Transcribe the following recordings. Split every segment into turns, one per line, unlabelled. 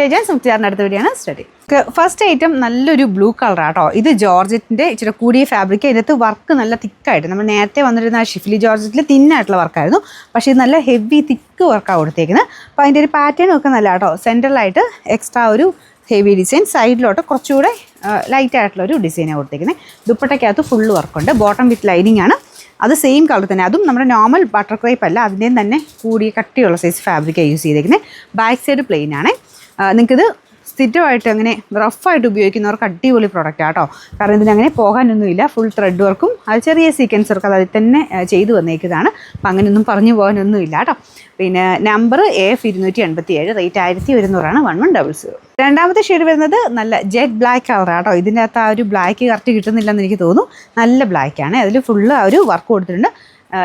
അടുത്ത video study. First item നല്ലൊരു blue കളറാണ് കേട്ടോ. ഇത് ജോർജറ്റിൻ്റെ ഇച്ചിരി കൂടിയ ഫാബ്രിക്. അതിനകത്ത് വർക്ക് നല്ല തിക്കായിട്ട്, നമ്മൾ നേരത്തെ വന്നിരുന്ന ഷിഫ്ലി ജോർജറ്റിൽ തിന്നായിട്ടുള്ള വർക്കായിരുന്നു. പക്ഷേ ഇത് നല്ല ഹെവി തിക്ക് വർക്കാണ് കൊടുത്തേക്കുന്നത്. അപ്പോൾ അതിൻ്റെ ഒരു പാറ്റേൺ ഒക്കെ നല്ല കേട്ടോ. സെൻട്രലായിട്ട് എക്സ്ട്രാ ഒരു ഹെവി ഡിസൈൻ, സൈഡിലോട്ട് കുറച്ചുകൂടെ ലൈറ്റ് ആയിട്ടുള്ള ഒരു ഡിസൈനാണ് കൊടുത്തേക്കുന്നത്. ദുപ്പട്ടയ്ക്കകത്ത് ഫുള്ള് വർക്കുണ്ട്. ബോട്ടം വിത്ത് ലൈനിങ് ആണ്. അത് സെയിം കളർ തന്നെ. അതും നമ്മുടെ നോർമൽ ബട്ടർ ക്രേപ്പ് അല്ല, അതിൻ്റെയും തന്നെ കൂടിയ കട്ടിയുള്ള സൈസ് ഫാബ്രിക്കാണ് യൂസ് ചെയ്തേക്കുന്നത്. ബാക്ക് സൈഡ് പ്ലെയിൻ ആണ്. നിങ്ങൾക്കിത് സ്ഥിരമായിട്ട് അങ്ങനെ റഫായിട്ട് ഉപയോഗിക്കുന്നവർക്ക് അടിപൊളി പ്രൊഡക്റ്റ് ആട്ടോ. കാരണം ഇതിനങ്ങനെ പോകാനൊന്നുമില്ല. ഫുൾ ത്രെഡ് വർക്കും അത് ചെറിയ സീക്വൻസ് വർക്ക് അതിൽ തന്നെ ചെയ്തു വന്നേക്കുന്നതാണ്. അപ്പം അങ്ങനെയൊന്നും പറഞ്ഞു പോകാനൊന്നുമില്ല കേട്ടോ. പിന്നെ നമ്പർ AF287, റേറ്റ് 1100 1100. രണ്ടാമത്തെ ഷെയ്ഡ് വരുന്നത് നല്ല ജെറ്റ് ബ്ലാക്ക് കളറാണ് കേട്ടോ. ഇതിൻ്റെ അകത്ത് ആ ഒരു ബ്ലാക്ക് കറക്റ്റ് കിട്ടുന്നില്ലെന്ന് എനിക്ക് തോന്നുന്നു. നല്ല ബ്ലാക്കാണ്. അതിൽ ഫുള്ള് ആ ഒരു വർക്ക് കൊടുത്തിട്ടുണ്ട്.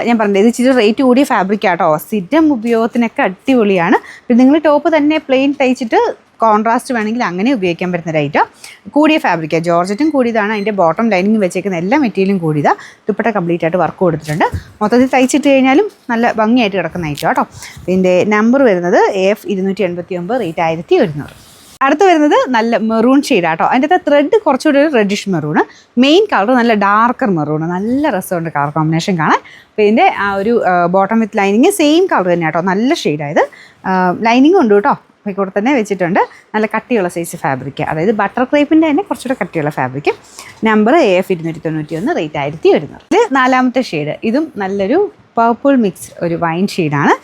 ഞാൻ പറഞ്ഞത് ഇത് ഇച്ചിരി റേറ്റ് കൂടിയ ഫാബ്രിക് ആട്ടോ. സ്ഥിരം ഉപയോഗത്തിനൊക്കെ അടിപൊളിയാണ്. പിന്നെ നിങ്ങൾ ടോപ്പ് തന്നെ പ്ലെയിൻ തയ്ച്ചിട്ട് കോൺട്രാസ്റ്റ് വേണമെങ്കിൽ അങ്ങനെ ഉപയോഗിക്കാൻ പറ്റുന്ന ഐറ്റം. കൂടിയ ഫാബ്രിക്കാണ്. ജോർജറ്റും കൂടിയതാണ്. അതിൻ്റെ ബോട്ടം ലൈനിങ് വെച്ചേക്കുന്ന എല്ലാ മെറ്റീരിയലും കൂടിയതാണ്. ദുപ്പട്ട കംപ്ലീറ്റ് ആയിട്ട് വർക്ക് കൊടുത്തിട്ടുണ്ട്. മൊത്തത്തിൽ തയ്ച്ചിട്ട് കഴിഞ്ഞാലും നല്ല ഭംഗിയായിട്ട് കിടക്കുന്ന ഐറ്റം കേട്ടോ. ഇതിൻ്റെ നമ്പർ വരുന്നത് AF289, റേറ്റ് 1100. അടുത്ത് വരുന്നത് നല്ല മെറൂൺ ഷെയ്ഡാണ് കേട്ടോ. അതിൻ്റെ അകത്ത് ത്രെഡ് കുറച്ചുകൂടി ഒരു റെഡിഷ് മെറൂണ്. മെയിൻ കളർ നല്ല ഡാർക്കർ മെറൂണ്. നല്ല രസമുണ്ട് കളർ കോമ്പിനേഷൻ കാണാൻ. അപ്പോൾ ഇതിൻ്റെ ആ ഒരു bottom with lining same colour തന്നെ കേട്ടോ. നല്ല ഷെയ്ഡായത്. ലൈനിങ് ഉണ്ട് കേട്ടോ. കൂടെ തന്നെ വെച്ചിട്ടുണ്ട്. നല്ല കട്ടിയുള്ള സൈസ് ഫാബ്രിക്, അതായത് ബട്ടർ ക്രേപ്പിൻ്റെ തന്നെ കുറച്ചുകൂടെ കട്ടിയുള്ള ഫാബ്രിക്. Number AF291, rate 1100. ഇത് നാലാമത്തെ ഷെയ്ഡ്. ഇതും നല്ലൊരു പർപ്പിൾ മിക്സ്, ഒരു വൈൻ ഷെയ്ഡാണ്.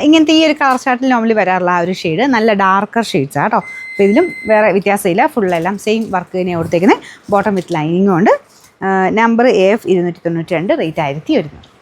ഇങ്ങനത്തെ ഈ ഒരു കളർ ചാർട്ടിൽ നോർമലി വരാറുള്ള ആ ഒരു ഷെയ്ഡ് നല്ല ഡാർക്കർ ഷെയ്ഡ്സാണ് കേട്ടോ. അപ്പോൾ ഇതിലും വേറെ വ്യത്യാസമില്ല. ഫുള്ളെല്ലാം സെയിം വർക്ക് തന്നെയാണ് കൊടുത്തേക്കുന്നത്. ബോട്ടം വിത്ത് ലൈനിങ്ങും ഉണ്ട്. Number AF292, rate 1100.